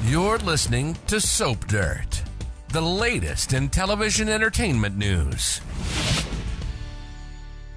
You're listening to Soap Dirt, the latest in television entertainment news.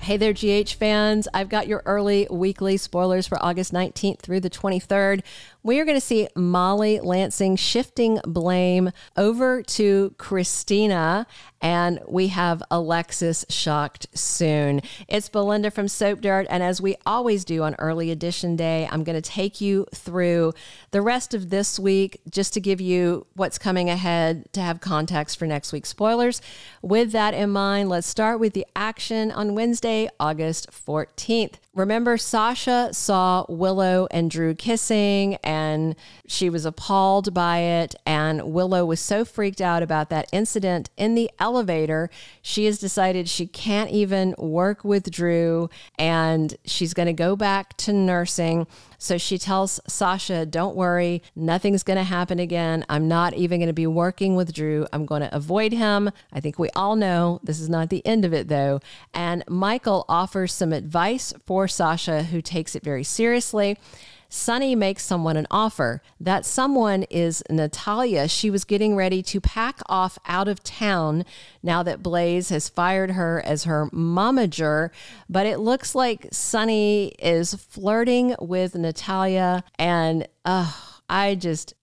Hey there, GH fans. I've got your early weekly spoilers for August 19th through the 23rd. We are going to see Molly Lansing shifting blame over to Christina, and we have Alexis shocked soon. It's Belinda from Soap Dirt, and as we always do on Early Edition Day, I'm going to take you through the rest of this week just to give you what's coming ahead to have context for next week's spoilers. With that in mind, let's start with the action on Wednesday, August 14th. Remember, Sasha saw Willow and Drew kissing, and she was appalled by it, and Willow was so freaked out about that incident in the elevator, she has decided she can't even work with Drew, and she's going to go back to nursing. So she tells Sasha, don't worry, nothing's going to happen again. I'm not even going to be working with Drew. I'm going to avoid him. I think we all know this is not the end of it, though. And Michael offers some advice for Sasha, who takes it very seriously. Sonny makes someone an offer. That someone is Natalia. She was getting ready to pack off out of town now that Blaze has fired her as her momager. But it looks like Sonny is flirting with Natalia, and I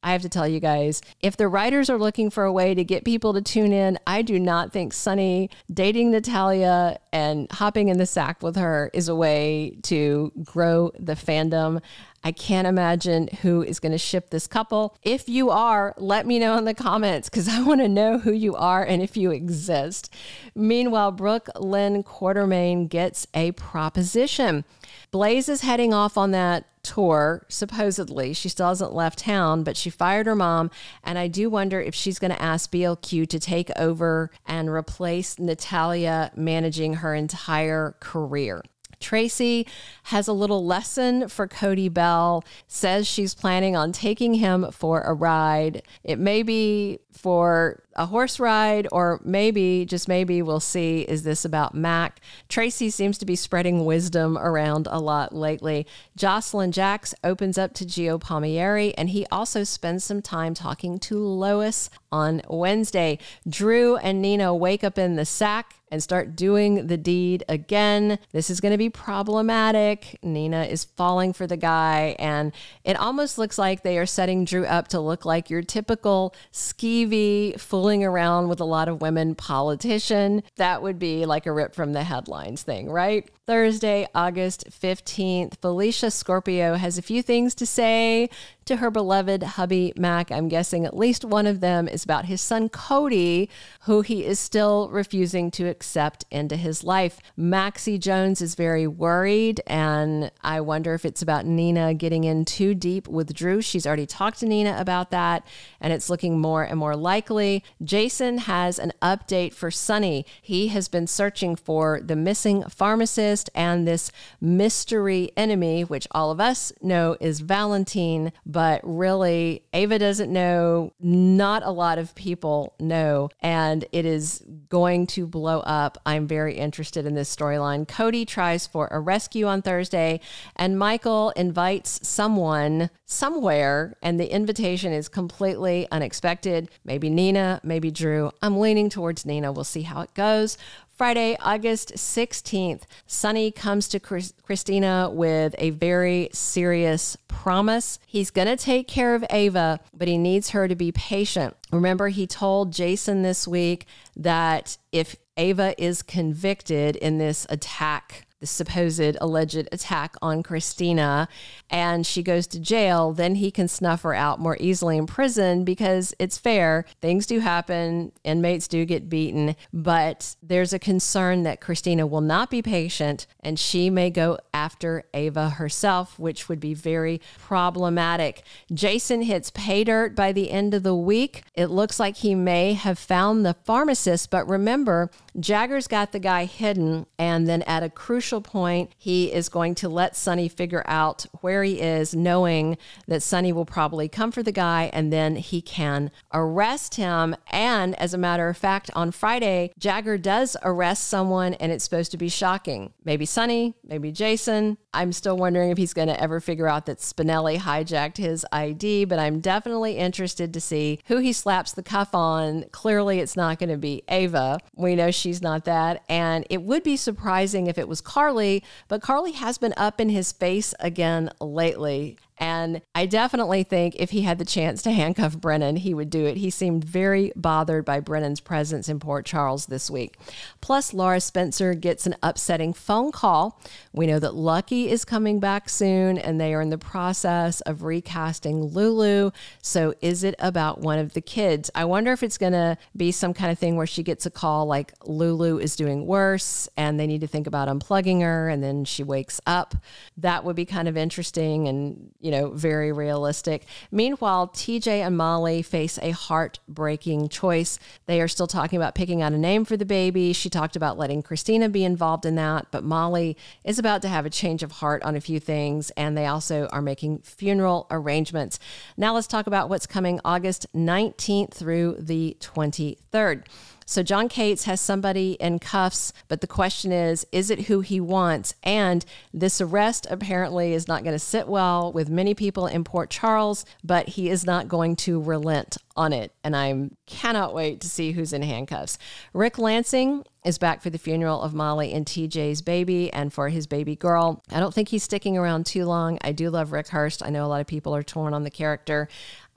have to tell you guys, if the writers are looking for a way to get people to tune in, I do not think Sonny dating Natalia and hopping in the sack with her is a way to grow the fandom. I can't imagine who is going to ship this couple. If you are, let me know in the comments, because I want to know who you are and if you exist. Meanwhile, Brooklyn Quartermaine gets a proposition. Blaze is heading off on that tour, supposedly. She still hasn't left town, but she fired her mom, and I do wonder if she's going to ask BLQ to take over and replace Natalia managing her entire career. Tracy has a little lesson for Cody Bell, says she's planning on taking him for a ride. It may be for a horse ride, or maybe, just maybe, we'll see, is this about Mac? Tracy seems to be spreading wisdom around a lot lately. Josslyn Jacks opens up to Geo Palmieri, and he also spends some time talking to Lois on Wednesday. Drew and Nina wake up in the sack and start doing the deed again. This is going to be problematic. Nina is falling for the guy, and it almost looks like they are setting Drew up to look like your typical skeevy, fooling around with a lot of women politician. That would be like a rip from the headlines thing, right? Thursday, August 15th, Felicia Scorpio has a few things to say to her beloved hubby, Mac. I'm guessing at least one of them is about his son, Cody, who he is still refusing to accept into his life. Maxie Jones is very worried, and I wonder if it's about Nina getting in too deep with Drew. She's already talked to Nina about that, and it's looking more and more likely. Jason has an update for Sonny. He has been searching for the missing pharmacist and this mystery enemy, which all of us know is Valentine, but really Ava doesn't know. Not a lot of people know, and it is going to blow up. I'm very interested in this storyline. Cody tries for a rescue on Thursday, and Michael invites someone somewhere, and the invitation is completely unexpected. Maybe Nina, maybe Drew. I'm leaning towards Nina. We'll see how it goes. Friday, August 16th, Sonny comes to Christina with a very serious promise. He's going to take care of Ava, but he needs her to be patient. Remember, he told Jason this week that if Ava is convicted in this attack, the supposed alleged attack on Christina, and she goes to jail, then he can snuff her out more easily in prison, because it's fair. Things do happen. Inmates do get beaten, but there's a concern that Christina will not be patient, and she may go after Ava herself, which would be very problematic. Jason hits pay dirt by the end of the week. It looks like he may have found the pharmacist, but remember, Jagger's got the guy hidden, and then at a crucial point, he is going to let Sonny figure out where he is, knowing that Sonny will probably come for the guy, and then he can arrest him. And as a matter of fact, on Friday, Jagger does arrest someone, and it's supposed to be shocking. Maybe Sonny, maybe Jason. I'm still wondering if he's going to ever figure out that Spinelli hijacked his ID, but I'm definitely interested to see who he slaps the cuff on. Clearly, it's not going to be Eva. We know she's not that. And it would be surprising if it was Carly, but Carly has been up in his face again lately. And I definitely think if he had the chance to handcuff Brennan, he would do it. He seemed very bothered by Brennan's presence in Port Charles this week. Plus, Laura Spencer gets an upsetting phone call. We know that Lucky is coming back soon, and they are in the process of recasting Lulu. So is it about one of the kids? I wonder if it's going to be some kind of thing where she gets a call like Lulu is doing worse, and they need to think about unplugging her, and then she wakes up. That would be kind of interesting and, very realistic. Meanwhile, TJ and Molly face a heartbreaking choice. They are still talking about picking out a name for the baby. She talked about letting Kristina be involved in that, but Molly is about to have a change of heart on a few things, and they also are making funeral arrangements. Now let's talk about what's coming August 19th through the 23rd. So John Cates has somebody in cuffs, but the question is it who he wants? And this arrest apparently is not going to sit well with many people in Port Charles, but he is not going to relent on it. And I cannot wait to see who's in handcuffs. Ric Lansing is back for the funeral of Molly and TJ's baby and for his baby girl. I don't think he's sticking around too long. I do love Rick Hearst. I know a lot of people are torn on the character.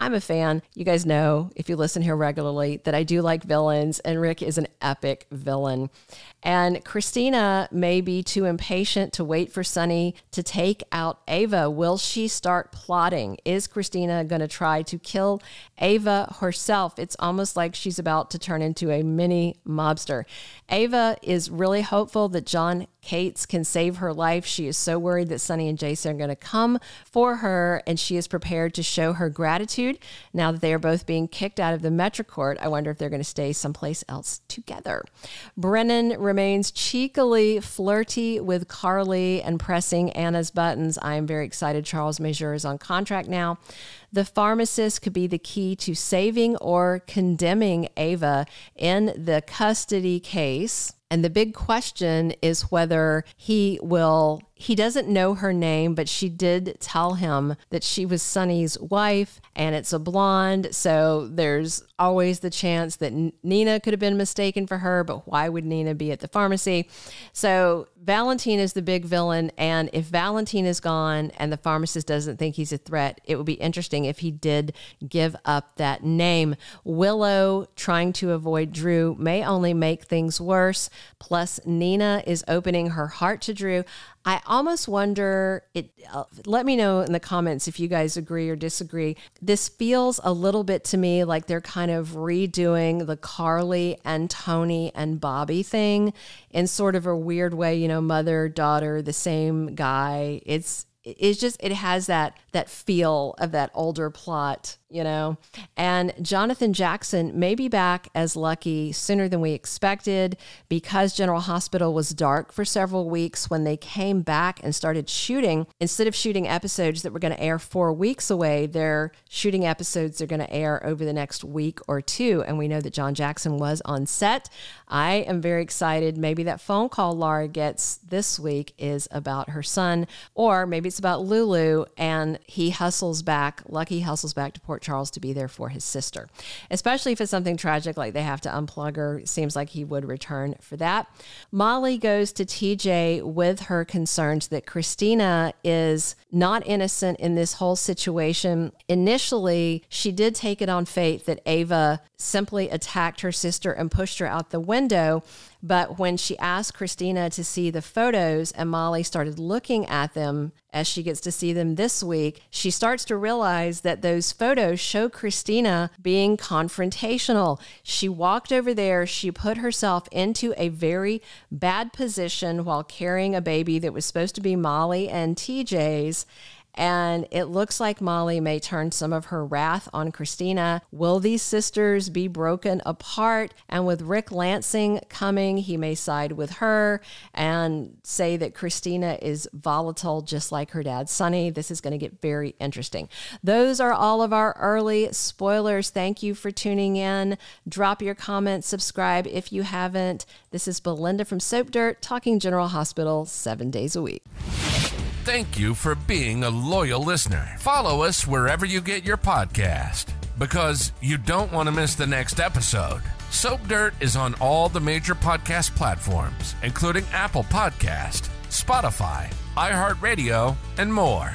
I'm a fan. You guys know, if you listen here regularly, that I do like villains, and Rick is an epic villain. And Christina may be too impatient to wait for Sonny to take out Eva. Will she start plotting? Is Christina going to try to kill Eva herself? It's almost like she's about to turn into a mini mobster. Eva is really hopeful that John Cates can save her life. She is so worried that Sonny and Jason are going to come for her, and she is prepared to show her gratitude. Now that they are both being kicked out of the Metro Court, I wonder if they're going to stay someplace else together. Brennan remains cheekily flirty with Carly and pressing Anna's buttons. I am very excited. Charles Major is on contract now. The pharmacist could be the key to saving or condemning Eva in the custody case. And the big question is whether he doesn't know her name, but she did tell him that she was Sonny's wife, and it's a blonde. So there's always the chance that Nina could have been mistaken for her, but why would Nina be at the pharmacy? So Valentine is the big villain. And if Valentine is gone and the pharmacist doesn't think he's a threat, it would be interesting if he did give up that name. Willow, trying to avoid Drew, may only make things worse. Plus, Nina is opening her heart to Drew. I almost wonder, let me know in the comments if you guys agree or disagree. This feels a little bit to me like they're kind of redoing the Carly and Tony and Bobby thing in sort of a weird way, mother, daughter, the same guy. It has that feel of that older plot, And Jonathan Jackson may be back as Lucky sooner than we expected because General Hospital was dark for several weeks. When they came back and started shooting, instead of shooting episodes that were going to air 4 weeks away, they're shooting episodes that are going to air over the next week or two. And we know that John Jackson was on set. I am very excited. Maybe that phone call Laura gets this week is about her son, or maybe it's about Lulu, and Lucky hustles back to Port Charles to be there for his sister, especially if it's something tragic like they have to unplug her. Seems like he would return for that. Molly goes to TJ with her concerns that Kristina is not innocent in this whole situation. Initially, she did take it on faith that Eva simply attacked her sister and pushed her out the window. But when she asked Kristina to see the photos and Molly started looking at them as she gets to see them this week, she starts to realize that those photos show Kristina being confrontational. She walked over there. She put herself into a very bad position while carrying a baby that was supposed to be Molly and TJ's. And it looks like Molly may turn some of her wrath on Kristina. Will these sisters be broken apart? And with Ric Lansing coming, he may side with her and say that Kristina is volatile, just like her dad, Sonny. This is going to get very interesting. Those are all of our early spoilers. Thank you for tuning in. Drop your comments, subscribe if you haven't. This is Belinda from Soap Dirt, talking General Hospital 7 days a week. Thank you for being a loyal listener. Follow us wherever you get your podcast, because you don't want to miss the next episode. Soap Dirt is on all the major podcast platforms, including Apple Podcast, Spotify, iHeartRadio, and more.